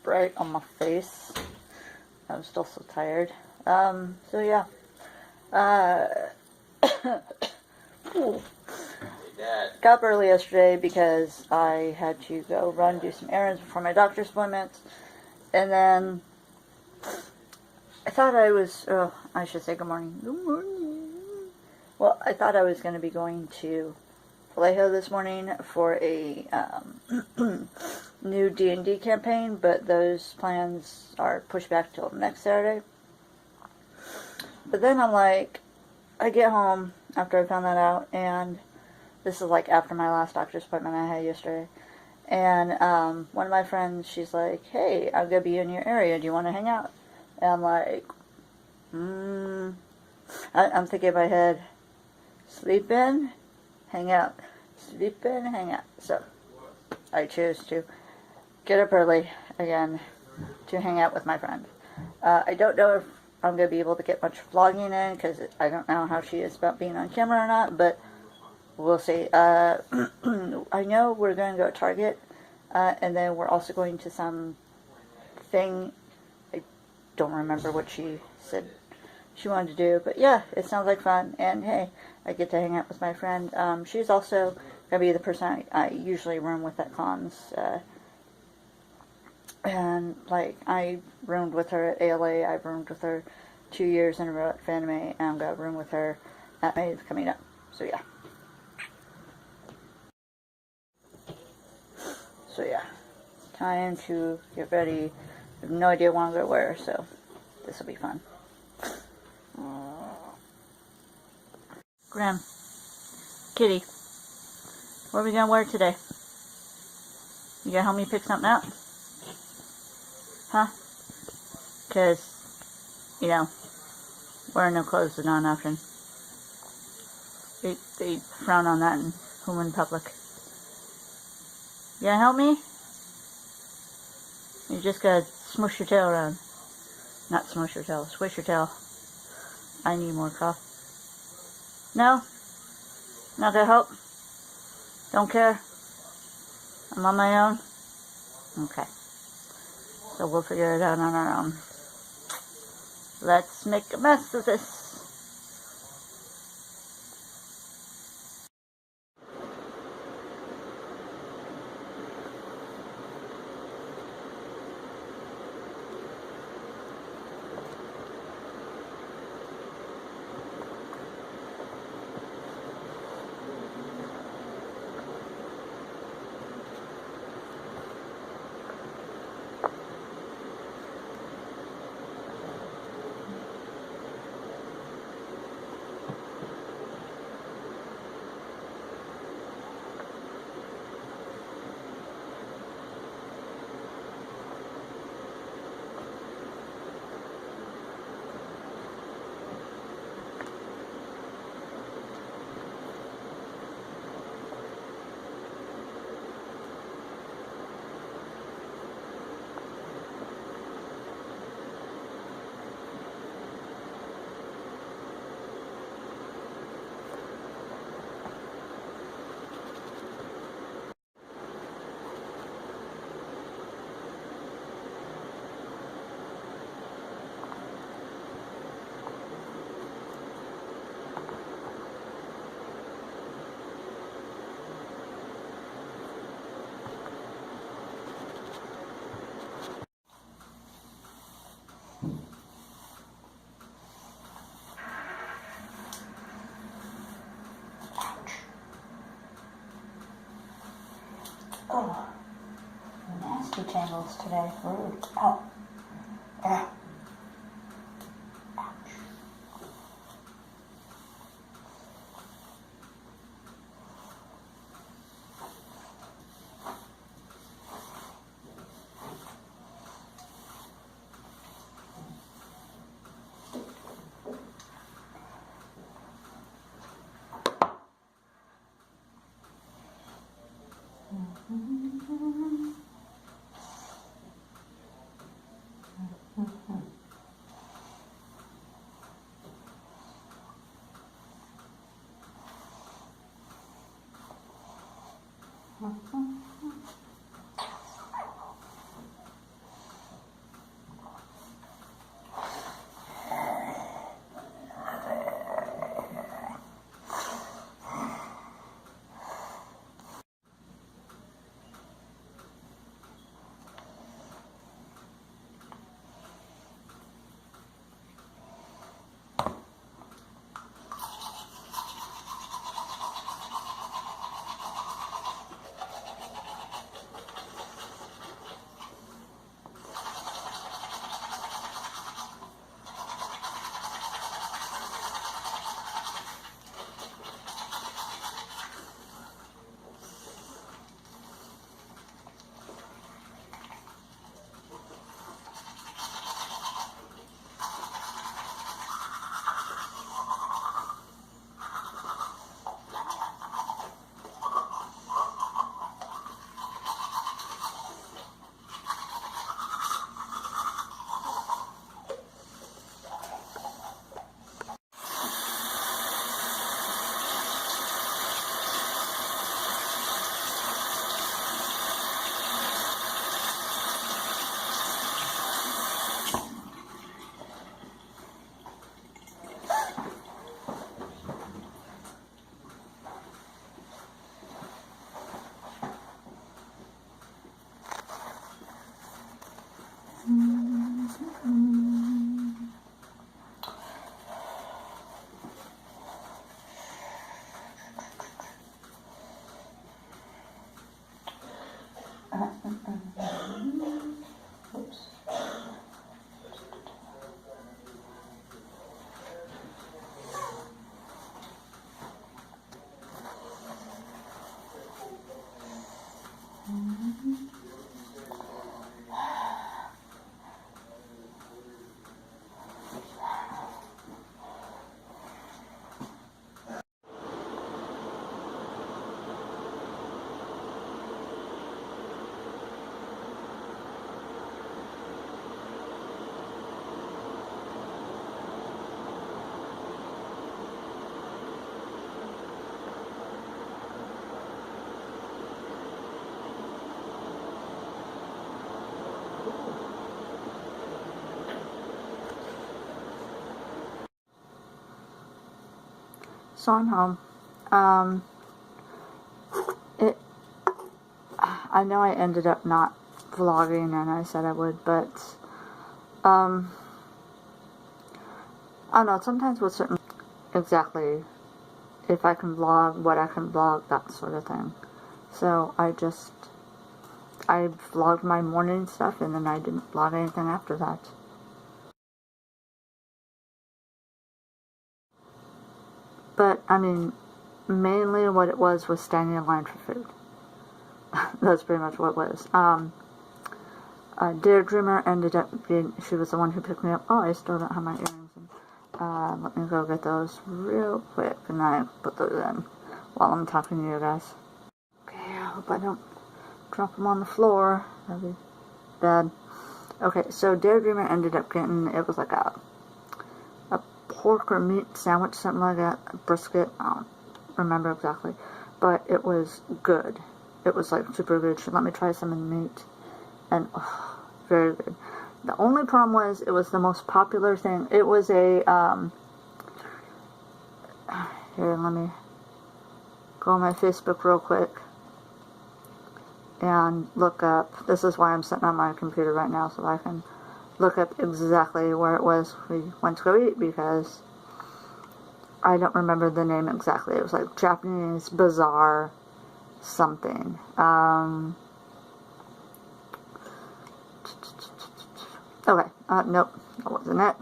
bright on my face. I'm still so tired. So yeah. Got up early yesterday because I had to go do some errands before my doctor's appointments. And then I thought I should say good morning. Good morning. Well, I thought I was going to be going to Vallejo this morning for a new D&D campaign, but those plans are pushed back till next Saturday. But then I'm like, I get home after I found that out, and this is like after my last doctor's appointment I had yesterday. And one of my friends, she's like, hey, I'm going to be in your area. Do you want to hang out? And I'm like, I'm thinking in my head, sleep in, hang out. Sleep in, hang out. So I choose to get up early again to hang out with my friend. I don't know if I'm going to be able to get much vlogging in because I don't know how she is about being on camera or not, but we'll see. I know we're going to go to Target, and then we're also going to some thing. I don't remember what she said she wanted to do, but yeah, it sounds like fun, and hey, I get to hang out with my friend. She's also going to be the person I usually room with at cons, and like, I roomed with her at ALA, I've roomed with her 2 years in a row at Fanime, and I'm going to room with her at May's coming up, so yeah. So yeah, time to get ready. I have no idea what I'm going to wear, so this will be fun. Graham, Kitty, what are we going to wear today? You going to help me pick something out? Huh? Because, you know, wearing no clothes is not an option. They frown on that in home in public. You gonna help me? You just gotta smush your tail around. Not smush your tail, squish your tail. I need more coffee. No? Not gonna help? Don't care? I'm on my own? Okay. So we'll figure it out on our own. Let's make a mess of this. Oh, nasty tangles today. Rude. Oh. Ouch. So I'm home. I know I ended up not vlogging, and I said I would, but I don't know, sometimes with certain, exactly, if I can vlog, what I can vlog, that sort of thing. So I vlogged my morning stuff, and then I didn't vlog anything after that. But, I mean, mainly what it was standing in line for food. That's pretty much what it was. Daydreamer ended up being, she was the one who picked me up. Oh, I still don't have my earrings. Let me go get those real quick, and I put those in while I'm talking to you guys. Okay, I hope I don't drop them on the floor. That'd be bad. Okay, so Daydreamer ended up getting, it was like a pork or meat sandwich, something like that, a brisket, I don't remember exactly, but it was good. It was like super good. She let me try some of the meat, and oh, very good. The only problem was it was the most popular thing. It was a, here, let me go on my Facebook real quick and look up, this is why I'm sitting on my computer right now, so I can look up exactly where it was we went to go eat, because I don't remember the name exactly. It was like Japanese Bazaar something. Okay, nope, that wasn't it.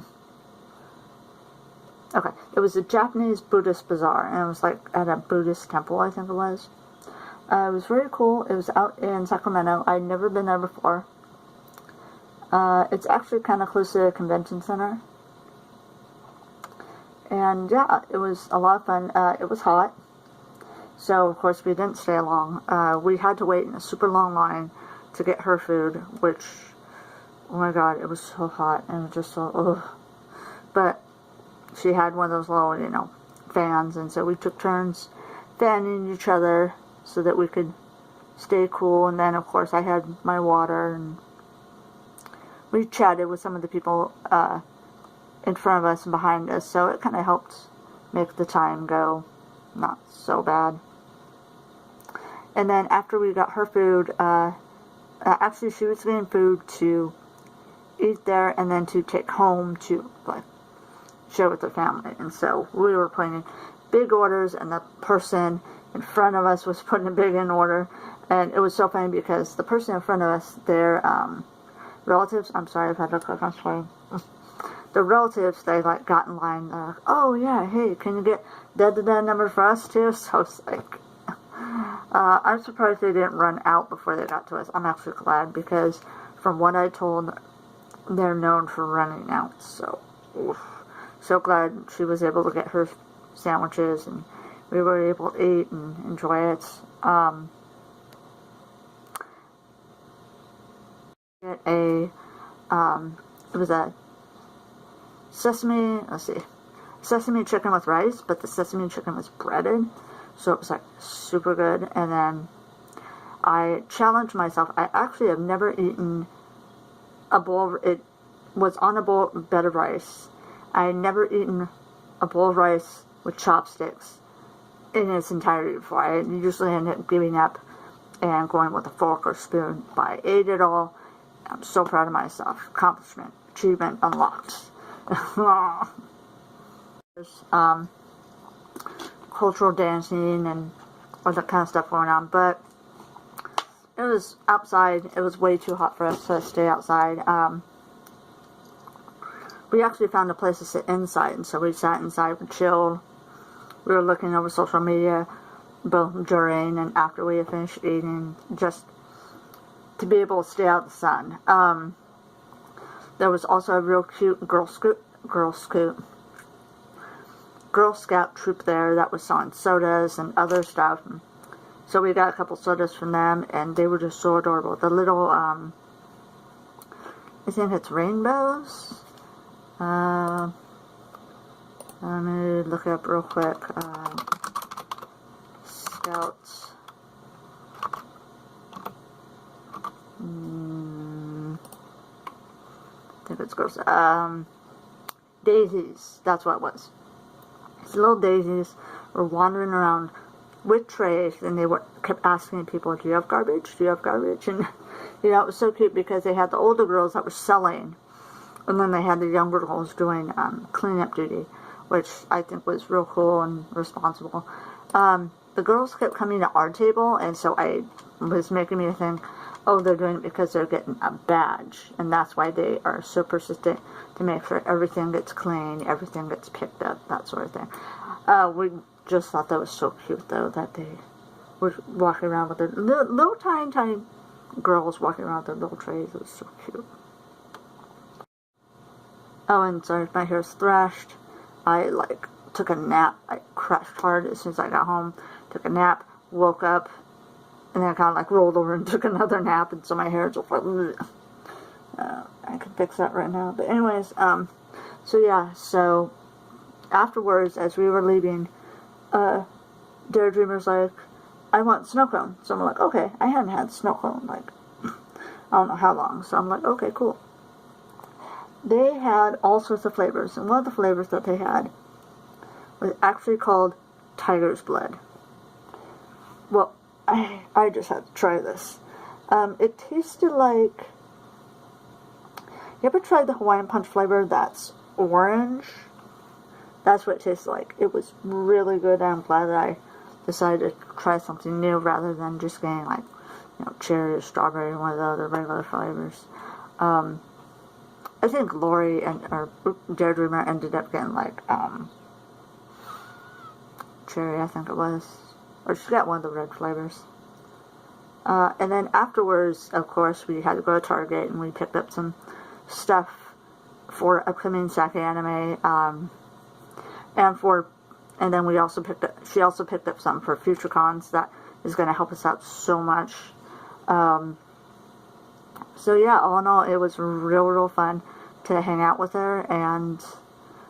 Okay, it was a Japanese Buddhist Bazaar, and it was like at a Buddhist temple, I think it was. It was very cool. It was out in Sacramento. I'd never been there before. It's actually kind of close to the convention center. And yeah, it was a lot of fun. It was hot. So, of course, we didn't stay long. We had to wait in a super long line to get her food, which, oh my god, it was so hot. And it was just so, ugh. But she had one of those little, you know, fans. And so we took turns fanning each other so that we could stay cool. And then, of course, I had my water, and we chatted with some of the people in front of us and behind us, so it kind of helped make the time go not so bad. And then after we got her food, actually she was getting food to eat there and then to take home to like share with her family. And so we were putting big orders, and the person in front of us was putting a big in order. And it was so funny because the person in front of us, their relatives, I'm sorry if I look like I'm swearing. The relatives, they like got in line. They're like, oh yeah, hey, can you get that number for us too? So it's like, I'm surprised they didn't run out before they got to us. I'm actually glad, because from what I told, they're known for running out. So, oof. So glad she was able to get her sandwiches, and we were able to eat and enjoy it. It was a sesame chicken with rice, but the sesame chicken was breaded, so it was like super good. And then I challenged myself. I actually have never eaten a bowl, it was on a bed of rice. I had never eaten a bowl of rice with chopsticks in its entirety before. I usually end up giving up and going with a fork or spoon, but I ate it all. I'm so proud of myself. Accomplishment, achievement unlocked. Cultural dancing and all that kind of stuff going on, but it was outside. It was way too hot for us to stay outside. We actually found a place to sit inside, and so we sat inside and chilled. We were looking over social media both during and after we had finished eating, just to be able to stay out in the sun. There was also a real cute Girl Scout troop there that was selling sodas and other stuff. So we got a couple sodas from them, and they were just so adorable. The little, I think it's rainbows. Let me look it up real quick. Scouts. I think it's gross. Daisies. That's what it was. It's little daisies, were wandering around with trays, and they kept asking people, do you have garbage? Do you have garbage? And, you know, it was so cute because they had the older girls that were selling, and then they had the younger girls doing cleanup duty, which I think was real cool and responsible. The girls kept coming to our table, and so I was making me think, oh, they're doing it because they're getting a badge, and that's why they are so persistent to make sure everything gets clean, everything gets picked up, that sort of thing. We just thought that was so cute, though, that they were walking around with their little tiny girls walking around with their little trays. It was so cute. Oh, and sorry, my hair's thrashed. I, took a nap. I crashed hard as soon as I got home. Took a nap, woke up, and then I kind of, rolled over and took another nap, and so my hair just I can fix that right now. But anyways, so yeah, so afterwards, as we were leaving, Daredreamer's like, I want snow cone. So I'm like, okay, I hadn't had snow cone, I don't know how long. So I'm like, okay, cool. They had all sorts of flavors, and one of the flavors that they had was actually called tiger's blood. Well, I just had to try this. It tasted like, you ever tried the Hawaiian Punch flavor that's orange? That's what it tastes like. It was really good. I'm glad that I decided to try something new rather than just getting cherry or strawberry or one of the other regular flavors. I think Lori or Daredreamer ended up getting cherry, I think it was. Or she got one of the red flavors. And then afterwards, of course, we had to go to Target and we picked up some stuff for upcoming sake anime. And then she also picked up some for future cons that is going to help us out so much. So yeah, all in all, it was real fun to hang out with her, and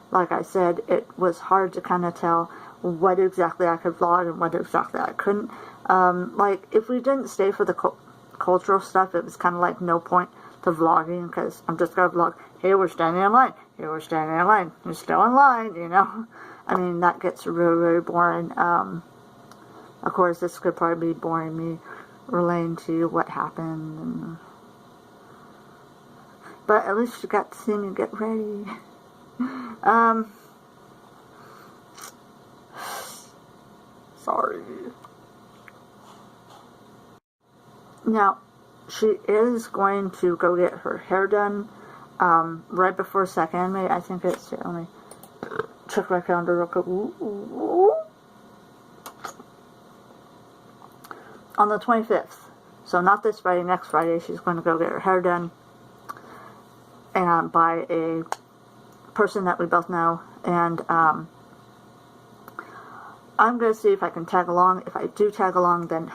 like I said, it was hard to kind of tell what exactly I could vlog and what exactly I couldn't. If we didn't stay for the cultural stuff, it was kind of no point to vlogging, because I'm just going to vlog, hey, we're standing in line, hey, we're standing in line, you're still in line, you know? I mean, that gets really boring. Of course, this could probably be boring, me relaying to you what happened, but at least you got to see me get ready. Sorry. Now, she is going to go get her hair done right before second anime. I think it's, let me check my calendar real quick. On the 25th. So not this Friday, next Friday, she's going to go get her hair done. And by a person that we both know. And I'm going to see if I can tag along. If I do tag along, then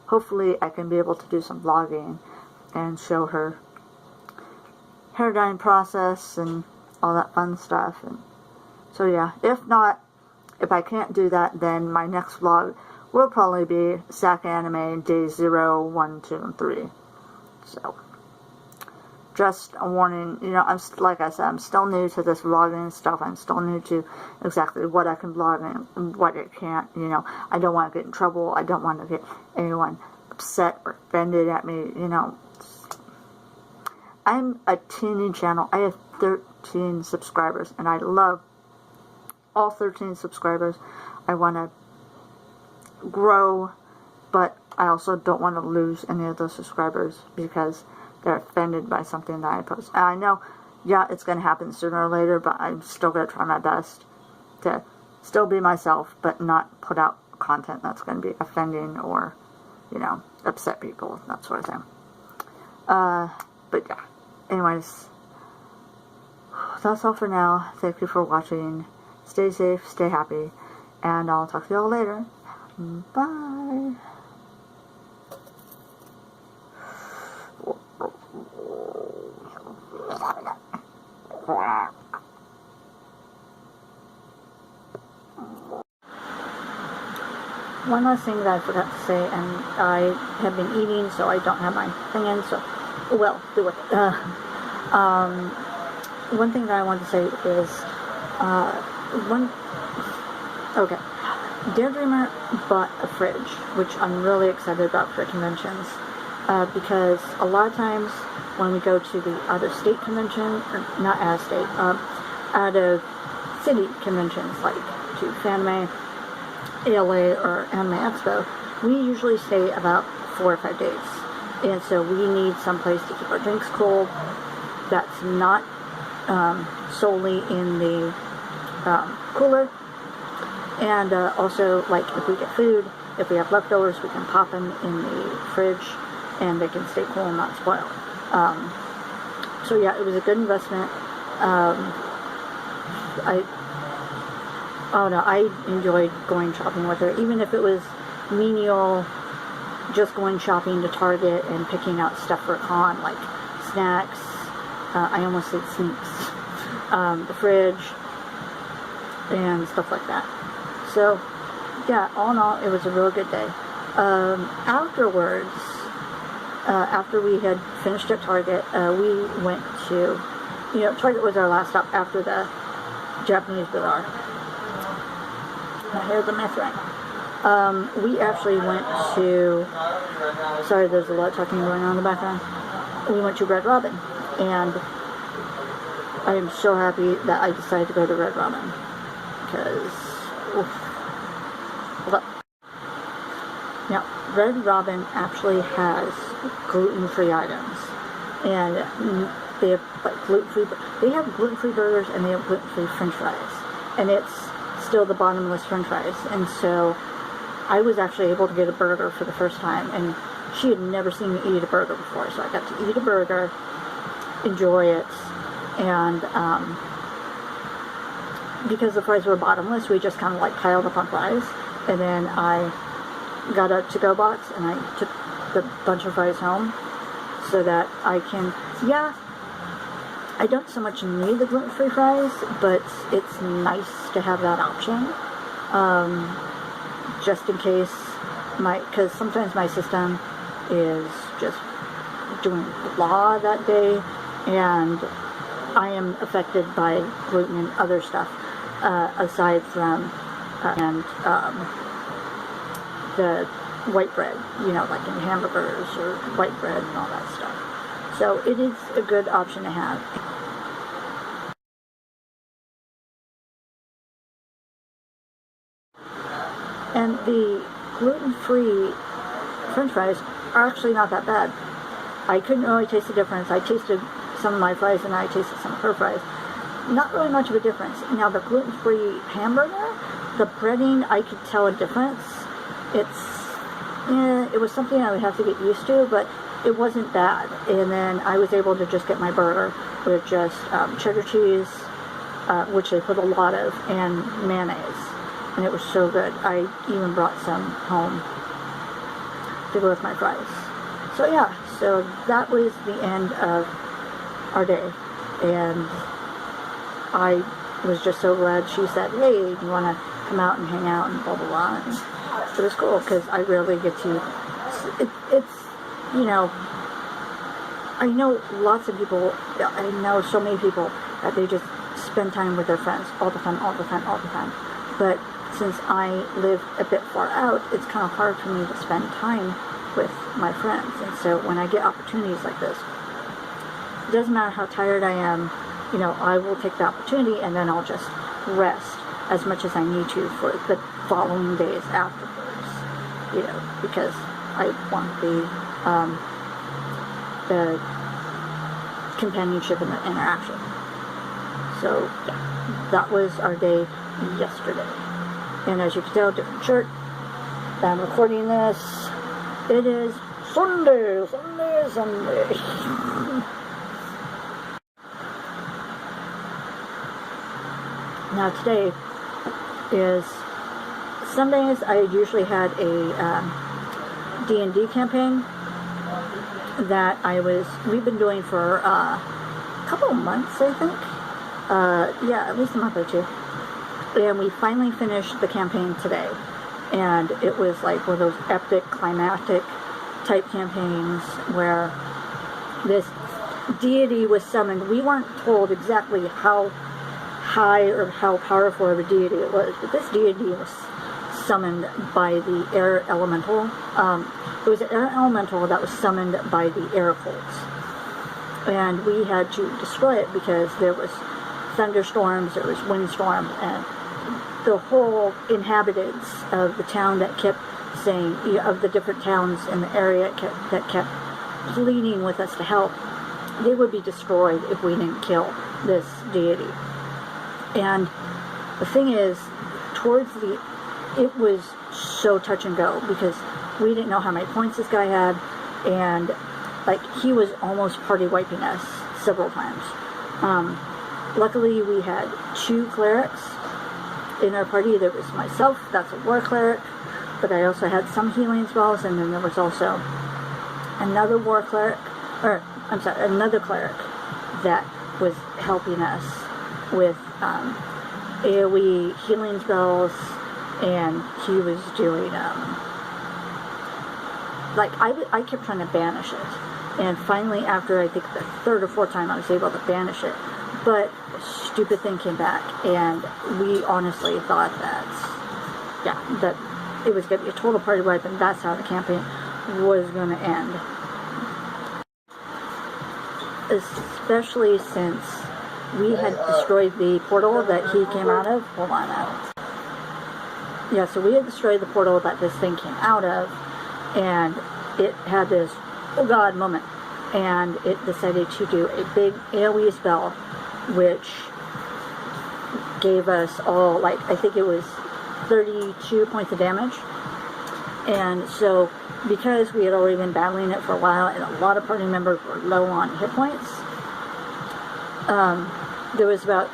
hopefully I can be able to do some vlogging and show her hair dyeing process and all that fun stuff. And so yeah, if not, if I can't do that, then my next vlog will probably be Sake Anime Day 0, 1, 2, and 3. So, just a warning, like I said, I'm still new to this vlogging stuff. I'm still new to exactly what I can vlog and what I can't, I don't want to get in trouble. I don't want to get anyone upset or offended at me, I'm a teeny channel. I have 13 subscribers, and I love all 13 subscribers. I want to grow, but I also don't want to lose any of those subscribers because they're offended by something that I post. And I know, yeah, it's going to happen sooner or later, but I'm still going to try my best to still be myself, but not put out content that's going to be offending or, upset people, that sort of thing. But yeah, anyways, that's all for now. Thank you for watching. Stay safe, stay happy, and I'll talk to y'all later. Bye. One last thing that I forgot to say, and I have been eating, so I don't have my thing in, so, well, do it. One thing that I want to say is, okay, Daydreamer bought a fridge, which I'm really excited about for conventions, because a lot of times when we go to the out-of-state convention, or not out-of-state, out-of-city conventions like to Fanime, ALA, or Anime Expo, we usually stay about 4 or 5 days. And so we need someplace to keep our drinks cold that's not solely in the cooler. And also, like, if we get food, if we have leftovers, we can pop them in the fridge and they can stay cool and not spoil. So yeah, it was a good investment. I enjoyed going shopping with her, even if it was menial, just going shopping to Target and picking out stuff for a con, like snacks, I almost said sneaks, the fridge, and stuff like that. So, yeah, all in all, it was a real good day. Afterwards, after we had finished at Target, we went to, Target was our last stop after the Japanese Bazaar. My hair's a mess right now. We actually went to, sorry, there's a lot of talking going on in the background. We went to Red Robin, and I am so happy that I decided to go to Red Robin, because, hold up. Now, Red Robin actually has gluten-free items, and they have like gluten-free burgers, and they have gluten-free french fries, and it's still the bottomless french fries. And so I was actually able to get a burger for the first time, and she had never seen me eat a burger before, so I got to eat a burger, enjoy it, and because the fries were bottomless, we just kind of like piled up on fries, and then I got a to-go box and I took the bunch of fries home so that I can, I don't so much need the gluten-free fries, but it's nice to have that option, just in case because sometimes my system is just doing blah that day, and I am affected by gluten and other stuff, aside from the white bread, like in hamburgers or white bread and all that stuff. So it is a good option to have. And the gluten-free french fries are actually not that bad. I couldn't really taste the difference. I tasted some of my fries and I tasted some of her fries. Not really much of a difference. Now the gluten-free hamburger, the breading, I could tell a difference. It was something I would have to get used to, but it wasn't bad. And then I was able to just get my burger with just cheddar cheese, which they put a lot of, and mayonnaise. And it was so good. I even brought some home to go with my fries. So yeah, so that was the end of our day. And I was just so glad she said, hey, you want to come out and hang out and blah, blah, blah. And it was cool because I rarely get to, it's, I know lots of people, I know so many people that they just spend time with their friends all the time. But since I live a bit far out, it's kind of hard for me to spend time with my friends. And so when I get opportunities like this, it doesn't matter how tired I am, I will take the opportunity and then I'll just rest as much as I need to for the following days afterwards, because I want the companionship and the interaction. So yeah, that was our day yesterday. And as you can tell, different shirt. I'm recording this. It is Sunday. Now today is Sundays. I usually had a D&D campaign that we've been doing for a couple of months, I think. At least a month or two. And we finally finished the campaign today. And it was like one of those epic, climactic type campaigns where this deity was summoned. We weren't told exactly how high or how powerful of a deity it was, but this deity was summoned by the air elemental. It was an air elemental that was summoned by the air cults. And we had to destroy it because there was thunderstorms, there was windstorms, and the whole inhabitants of the town that kept saying, of the different towns in the area that kept pleading with us to help, they would be destroyed if we didn't kill this deity. And the thing is, it was so touch and go, because we didn't know how many points this guy had, and like, he was almost party wiping us several times. Luckily, we had 2 clerics in our party. There was myself, that's a war cleric, but I also had some healing spells, and then there was also another another cleric that was helping us with AoE healing spells, and he was doing, I kept trying to banish it, and finally, after I think the 3rd or 4th time, I was able to banish it, but a stupid thing came back, and we honestly thought that it was going to be a total party wipe, and that's how the campaign was going to end. Especially since we had destroyed the portal that he came out of. Hold on now. Yeah, so we had destroyed the portal that this thing came out of, and it had this, oh god, moment. And it decided to do a big AoE spell, which gave us all, like, I think it was 32 points of damage. And so, because we had already been battling it for a while, and a lot of party members were low on hit points, there was about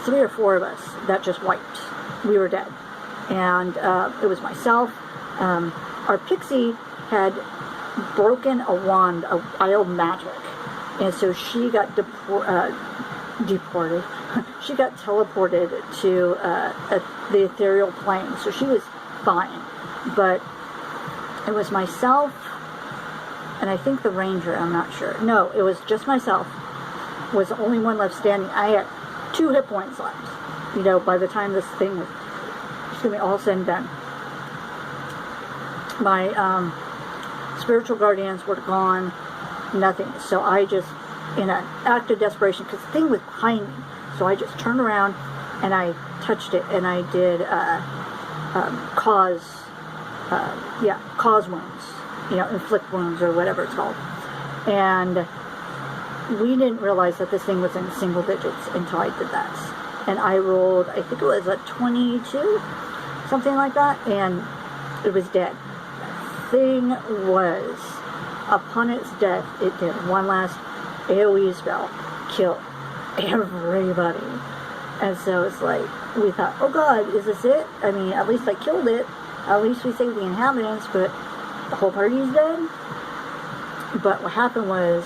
3 or 4 of us that just wiped. We were dead. And it was myself. Our pixie had broken a wand of wild magic, and so she got deported. She got teleported to the ethereal plane, so she was fine. But it was myself, and I think the ranger, I'm not sure. No, it was just myself. Was the only one left standing. I had 2 hit points left, by the time this thing was going to be all said and done. My spiritual guardians were gone, nothing. So I just, in an act of desperation, because the thing was behind me, so I just turned around and I touched it, and I did cause wounds, inflict wounds, or whatever it's called. And we didn't realize that this thing was in single digits until I did that. And I rolled, I think it was a 22, something like that, and it was dead. The thing was, upon its death, it did one last AoE spell, killed everybody. And so it's like, we thought, oh god, is this it? I mean, at least I killed it. At least we saved the inhabitants, but the whole party's dead? But what happened was,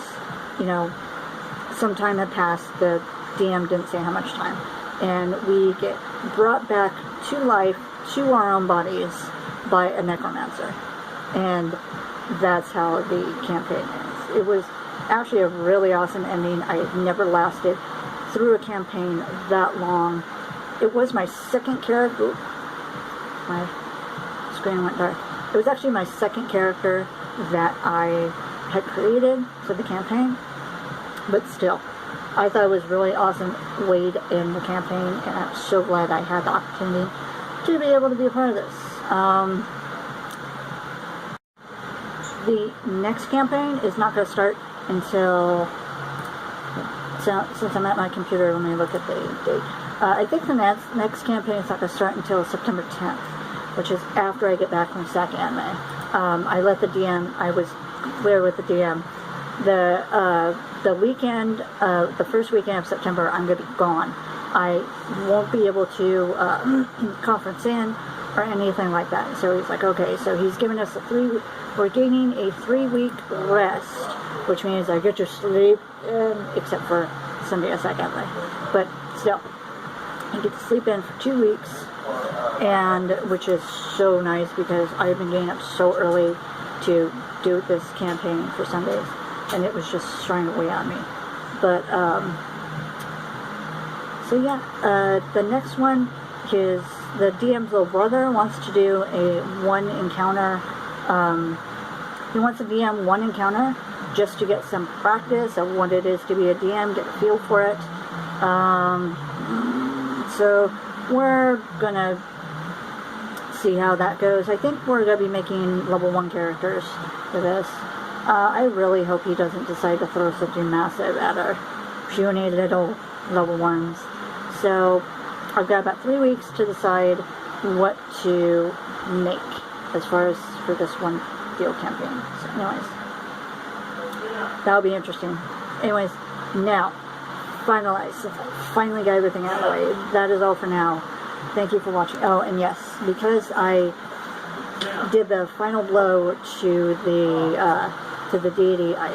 some time had passed, the DM didn't say how much time, and we get brought back to life, to our own bodies, by a necromancer. And that's how the campaign ends. It was actually a really awesome ending. I had never lasted through a campaign that long. It was my second character. My screen went dark. It was actually my second character that I had created for the campaign. But still, I thought it was really awesome Wade in the campaign, and I'm so glad I had the opportunity to be able to be a part of this. The next campaign is not going to start until, since I'm at my computer, let me look at the date. I think the next campaign is not going to start until September 10th, which is after I get back from SAC Anime. I let the DM, I was clear with the DM, the weekend, the first weekend of September, I'm going to be gone. I won't be able to conference in or anything like that. So he's like, okay, so he's giving us we're gaining a 3-week rest, which means I get to sleep, except for Sunday at SAC Anime. But still, I get to sleep in for 2 weeks, and which is so nice because I've been getting up so early to do this campaign for Sundays, and it was just trying to weigh on me. But so yeah, the next one is the DM's little brother wants to do a one encounter. He wants to DM one encounter just to get some practice of what it is to be a DM, get a feel for it. So we're gonna see how that goes. I think we're gonna be making level 1 characters for this. I really hope he doesn't decide to throw something massive at our puny little level 1s. So I've got about 3 weeks to decide what to make as far as for this one field campaign. So anyways, that'll be interesting. Anyways, now, finalize. Finally got everything out of the way. That is all for now. Thank you for watching. Oh, and yes, because I did the final blow to the deity, I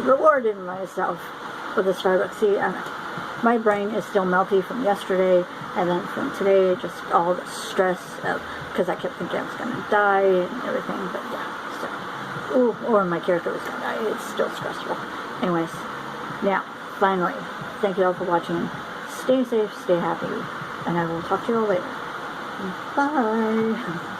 rewarded myself with a Starbucks. See, my brain is still melty from yesterday, and then from today, just all the stress of, because I kept thinking I was going to die and everything, but yeah, so, or my character was going to die. It's still stressful. Anyways, now, finally, thank you all for watching. Stay safe, stay happy, and I will talk to you all later. Bye!